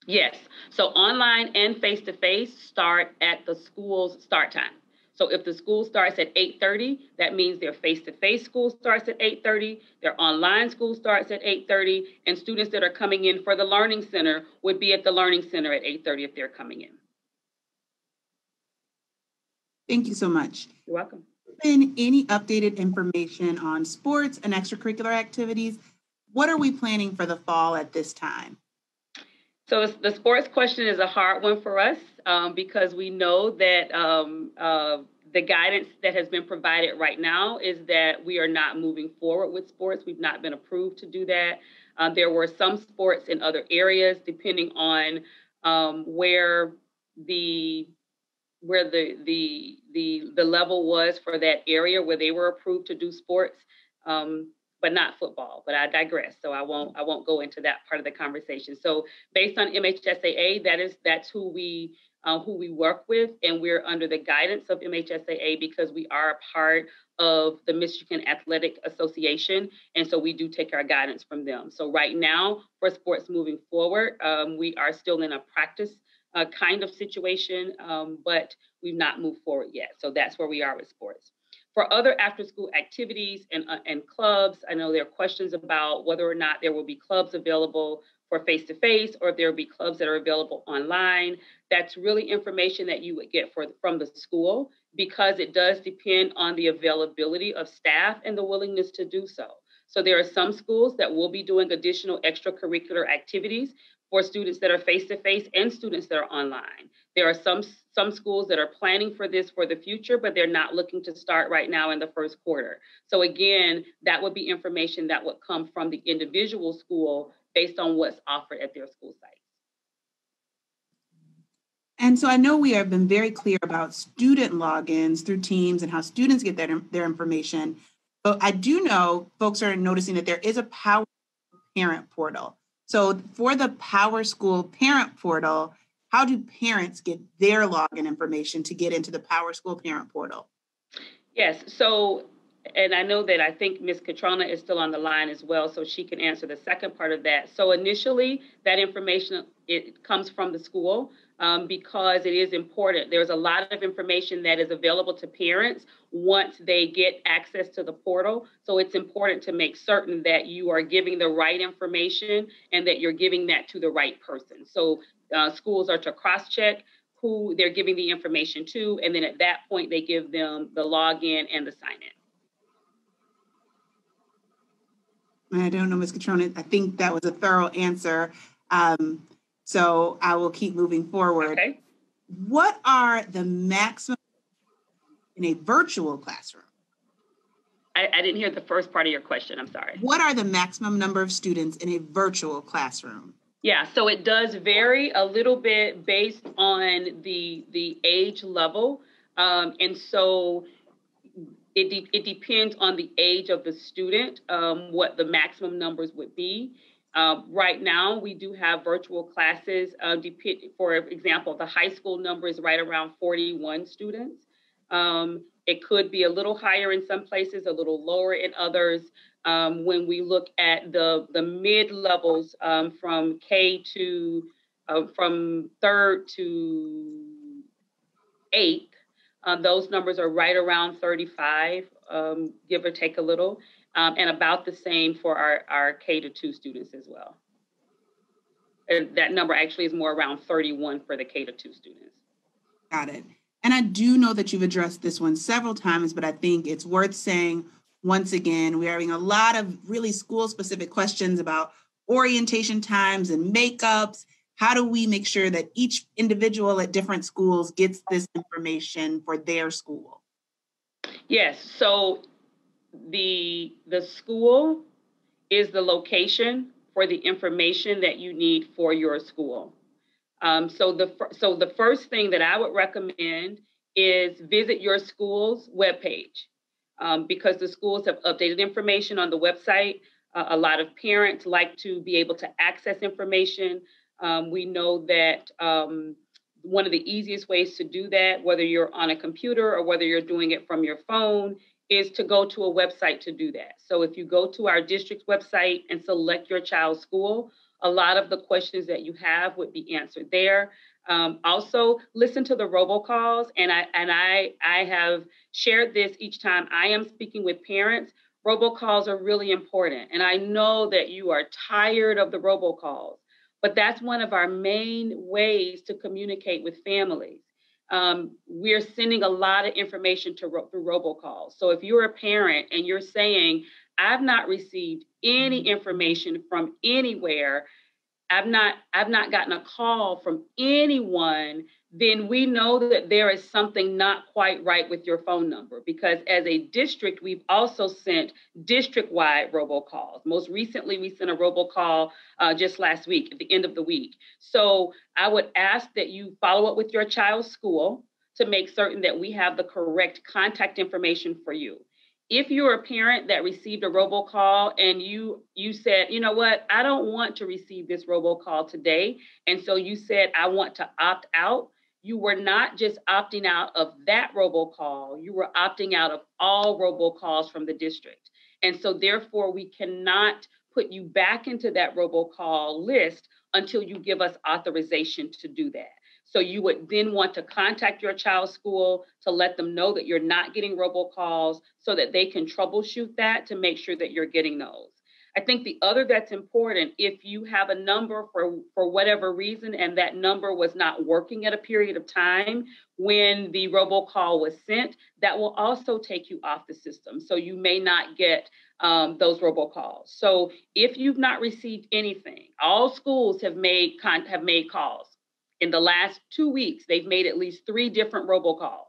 Yes. So online and face-to-face start at the school's start time. So if the school starts at 8:30, that means their face-to-face school starts at 8:30, their online school starts at 8:30, and students that are coming in for the Learning Center would be at the Learning Center at 8:30 if they're coming in. Thank you so much. You're welcome. Been any updated information on sports and extracurricular activities? What are we planning for the fall at this time? So the sports question is a hard one for us because we know that the guidance that has been provided right now is that we are not moving forward with sports. We've not been approved to do that. There were some sports in other areas, depending on where the level was for that area where they were approved to do sports. But not football. But I digress, so I won't go into that part of the conversation. So based on MHSAA, that's who we work with, and we're under the guidance of MHSAA because we are a part of the Michigan Athletic Association, and so we do take our guidance from them. So right now, for sports moving forward, we are still in a practice kind of situation, but we've not moved forward yet. So that's where we are with sports. For other after-school activities and clubs, I know there are questions about whether or not there will be clubs available for face-to-face or if there will be clubs that are available online. That's really information that you would get from the school because it does depend on the availability of staff and the willingness to do so. So there are some schools that will be doing additional extracurricular activities for students that are face-to-face and students that are online. There are some schools that are planning for this for the future, but they're not looking to start right now in the first quarter. So again, that would be information that would come from the individual school based on what's offered at their school site. And so I know we have been very clear about student logins through Teams and how students get their information, but I do know folks are noticing that there is a Power Parent portal. So for the Power School Parent portal, how do parents get their login information to get into the Power School Parent portal? Yes, so, and I know that I think Ms. Katrona is still on the line as well, so she can answer the second part of that. So initially, that information, it comes from the school because it is important. There's a lot of information that is available to parents once they get access to the portal. So it's important to make certain that you are giving the right information and that you're giving that to the right person. So schools are to cross-check who they're giving the information to, and then at that point, they give them the login and the sign-in. I don't know, Ms. Katrona, I think that was a thorough answer. So I will keep moving forward. Okay. What are the maximum in a virtual classroom? I didn't hear the first part of your question. I'm sorry. What are the maximum number of students in a virtual classroom? Yeah, so it does vary a little bit based on the age level. And so it depends on the age of the student, what the maximum numbers would be. Right now, we do have virtual classes. For example, the high school number is right around 41 students. It could be a little higher in some places, a little lower in others. When we look at the mid levels from K to from 3rd to 8th, those numbers are right around 35, give or take a little, and about the same for our K to 2 students as well. And that number actually is more around 31 for the K to 2 students. Got it. And I do know that you've addressed this one several times, but I think it's worth saying once again, we're having a lot of really school-specific questions about orientation times and makeups. How do we make sure that each individual at different schools gets this information for their school? Yes, so the school is the location for the information that you need for your school. So the first thing that I would recommend is visit your school's webpage, because the schools have updated information on the website. A lot of parents like to be able to access information. We know that one of the easiest ways to do that, whether you're on a computer or whether you're doing it from your phone, is to go to a website to do that. So if you go to our district's website and select your child's school, a lot of the questions that you have would be answered there. Also, listen to the robocalls, and I have shared this each time I am speaking with parents. Robocalls are really important, and I know that you are tired of the robocalls, but that's one of our main ways to communicate with families. We're sending a lot of information through robocalls. So if you're a parent and you're saying, I've not received any information from anywhere, I've not gotten a call from anyone, then we know that there is something not quite right with your phone number, because as a district, we've also sent district-wide robocalls. Most recently, we sent a robocall just last week, at the end of the week. So I would ask that you follow up with your child's school to make certain that we have the correct contact information for you. If you're a parent that received a robocall and you said, you know what, I don't want to receive this robocall today, and so you said, I want to opt out, you were not just opting out of that robocall, you were opting out of all robocalls from the district. And so therefore, we cannot put you back into that robocall list until you give us authorization to do that. So you would then want to contact your child's school to let them know that you're not getting robocalls so that they can troubleshoot that to make sure that you're getting those. I think the other that's important, if you have a number for whatever reason and that number was not working at a period of time when the robocall was sent, that will also take you off the system. So you may not get those robocalls. So if you've not received anything, all schools have made calls. In the last 2 weeks, they've made at least 3 different robocalls,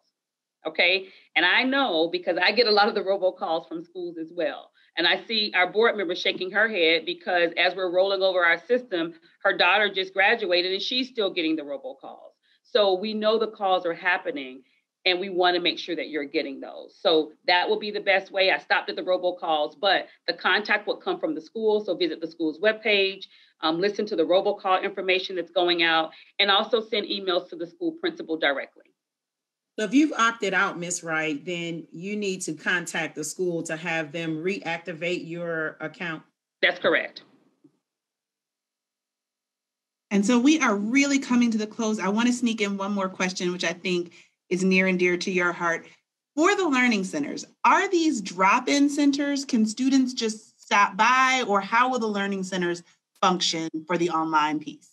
okay? And I know because I get a lot of the robocalls from schools as well. And I see our board member shaking her head because as we're rolling over our system, her daughter just graduated and she's still getting the robocalls. So we know the calls are happening and we want to make sure that you're getting those. So that will be the best way. I stopped at the robocalls, but the contact would come from the school. So visit the school's webpage, listen to the robocall information that's going out, and also send emails to the school principal directly. So if you've opted out, Ms. Wright, then you need to contact the school to have them reactivate your account. That's correct. And so we are really coming to the close. I want to sneak in one more question, which I think is near and dear to your heart. For the learning centers, are these drop-in centers? Can students just stop by, or how will the learning centers function for the online piece?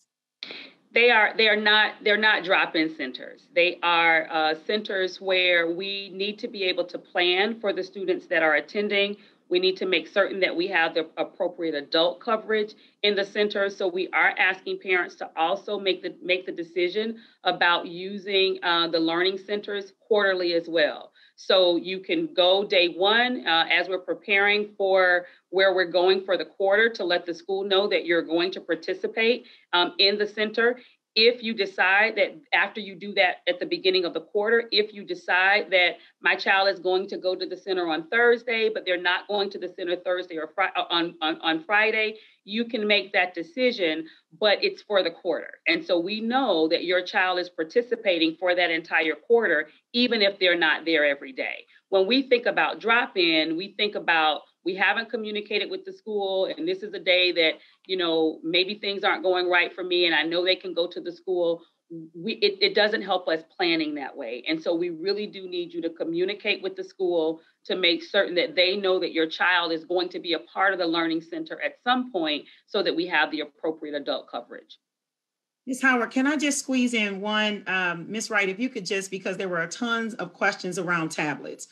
They're not drop-in centers. They are centers where we need to be able to plan for the students that are attending. We need to make certain that we have the appropriate adult coverage in the center. So we are asking parents to also make the decision about using the learning centers quarterly as well. So you can go day one as we're preparing for where we're going for the quarter to let the school know that you're going to participate in the center. If you decide that after you do that at the beginning of the quarter, if you decide that my child is going to go to the center on Thursday, but they're not going to the center Thursday or on Friday, you can make that decision, but it's for the quarter. And so we know that your child is participating for that entire quarter, even if they're not there every day. When we think about drop-in, we think about we haven't communicated with the school, and this is a day that, you know, maybe things aren't going right for me, and I know they can go to the school. It doesn't help us planning that way. And so we really do need you to communicate with the school to make certain that they know that your child is going to be a part of the Learning Center at some point so that we have the appropriate adult coverage. Ms. Howard, can I just squeeze in one? Ms. Wright, if you could just, because there were tons of questions around tablets.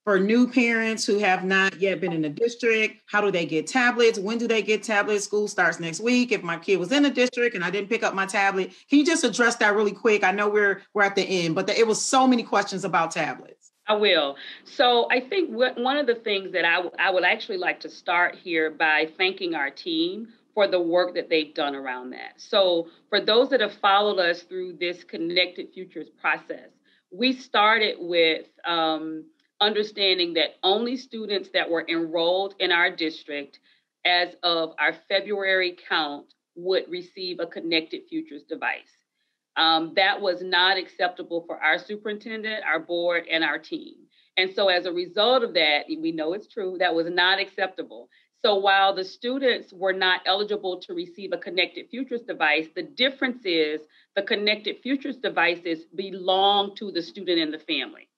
For new parents who have not yet been in the district, how do they get tablets? When do they get tablets? School starts next week. If my kid was in the district and I didn't pick up my tablet, can you just address that really quick? I know we're at the end, but it was so many questions about tablets. I will. So I think one of the things that I would actually like to start here by thanking our team for the work that they've done around that. So for those that have followed us through this Connected Futures process, we started with understanding that only students that were enrolled in our district as of our February count would receive a Connected Futures device. That was not acceptable for our superintendent, our board, and our team. And so as a result of that, we know it's true, that was not acceptable. So while the students were not eligible to receive a Connected Futures device, the difference is the Connected Futures devices belong to the student and the family.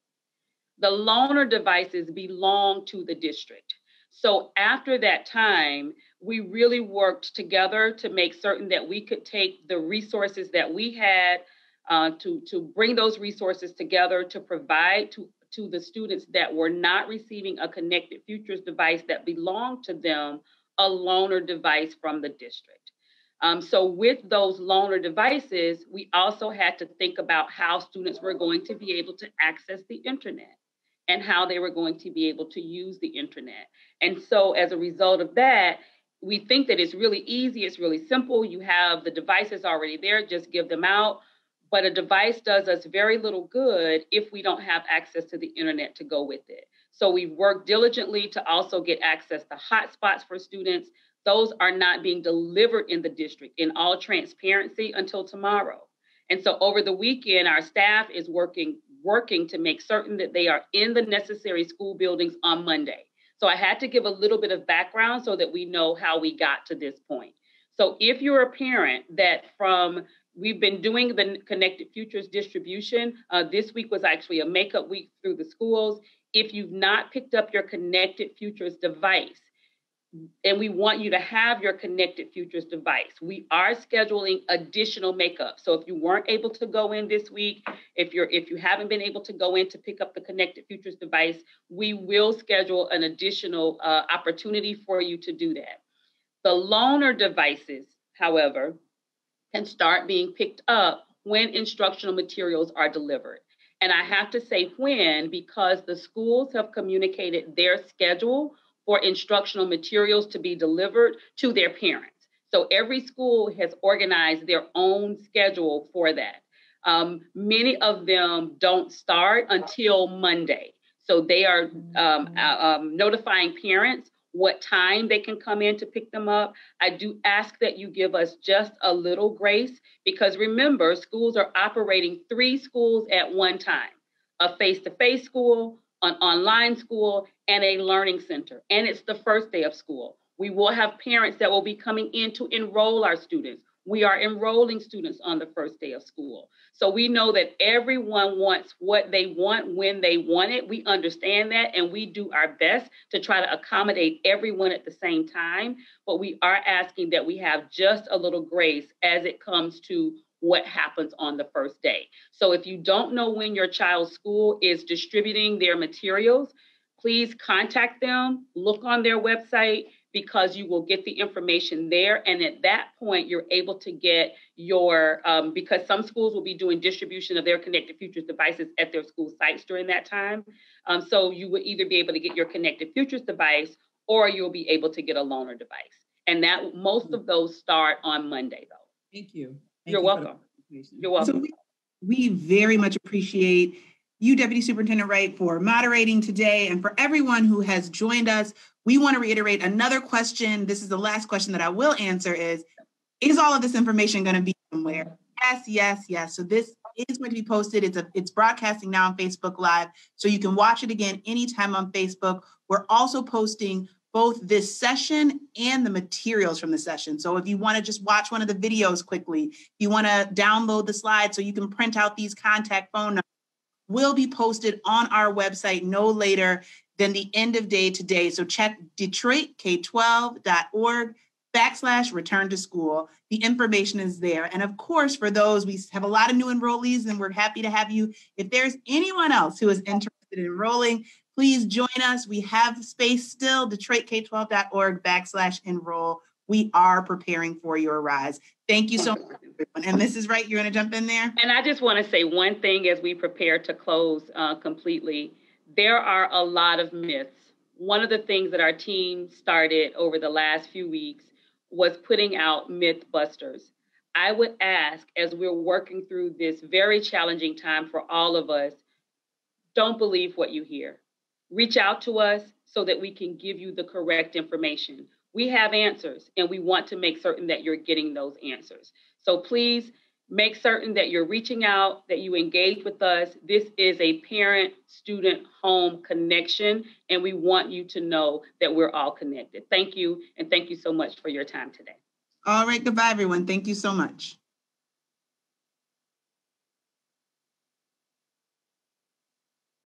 The loaner devices belong to the district. So after that time, we really worked together to make certain that we could take the resources that we had to bring those resources together to provide to the students that were not receiving a Connected Futures device that belonged to them, a loaner device from the district. So with those loaner devices, we also had to think about how students were going to be able to access the internet and how they were going to be able to use the internet. And so as a result of that, we think that it's really easy, it's really simple. You have the devices already there, just give them out. But a device does us very little good if we don't have access to the internet to go with it. So we've worked diligently to also get access to hotspots for students. Those are not being delivered in the district in all transparency until tomorrow. And so over the weekend, our staff is working to make certain that they are in the necessary school buildings on Monday. So I had to give a little bit of background so that we know how we got to this point. So if you're a parent we've been doing the Connected Futures distribution. This week was actually a makeup week through the schools. If you've not picked up your Connected Futures device, and we want you to have your Connected Futures device, we are scheduling additional makeup. So if you weren't able to go in this week, if you haven't been able to go in to pick up the Connected Futures device, we will schedule an additional opportunity for you to do that. The loaner devices, however, can start being picked up when instructional materials are delivered. And I have to say when, because the schools have communicated their schedule for instructional materials to be delivered to their parents. So every school has organized their own schedule for that. Many of them don't start until Monday. So they are notifying parents what time they can come in to pick them up. I do ask that you give us just a little grace, because remember, schools are operating 3 schools at one time: a face-to-face school, an online school, and a learning center. And it's the first day of school. We will have parents that will be coming in to enroll our students. We are enrolling students on the first day of school. So we know that everyone wants what they want when they want it. We understand that, and we do our best to try to accommodate everyone at the same time. But we are asking that we have just a little grace as it comes to what happens on the first day. So if you don't know when your child's school is distributing their materials, please contact them, look on their website. because you will get the information there. And at that point, you're able to get your, because some schools will be doing distribution of their Connected Futures devices at their school sites during that time. So you would either be able to get your Connected Futures device, or you'll be able to get a loaner device. And that most of those start on Monday, though. Thank you. You're welcome. You're welcome. So we very much appreciate you, Deputy Superintendent Wright, for moderating today, and for everyone who has joined us. We want to reiterate another question. This is the last question that I will answer is all of this information going to be somewhere? Yes, yes, yes. So this is going to be posted. It's broadcasting now on Facebook Live, so you can watch it again anytime on Facebook. We're also posting both this session and the materials from the session. So if you want to just watch one of the videos quickly, if you want to download the slides so you can print out these contact phone numbers, will be posted on our website no later than the end of day today. So check DetroitK12.org/return to school. The information is there. And of course, for those, we have a lot of new enrollees, and we're happy to have you. If there's anyone else who is interested in enrolling, please join us. We have space still, DetroitK12.org/enroll. We are preparing for your rise. Thank you so much, everyone. And Mrs. Wright, you want to jump in there? And I just want to say one thing as we prepare to close completely. There are a lot of myths. One of the things that our team started over the last few weeks was putting out myth busters. I would ask, as we're working through this very challenging time for all of us, don't believe what you hear. Reach out to us so that we can give you the correct information. We have answers, and we want to make certain that you're getting those answers. So please make certain that you're reaching out, that you engage with us. This is a parent-student home connection, and we want you to know that we're all connected. Thank you, and thank you so much for your time today. All right, goodbye, everyone. Thank you so much.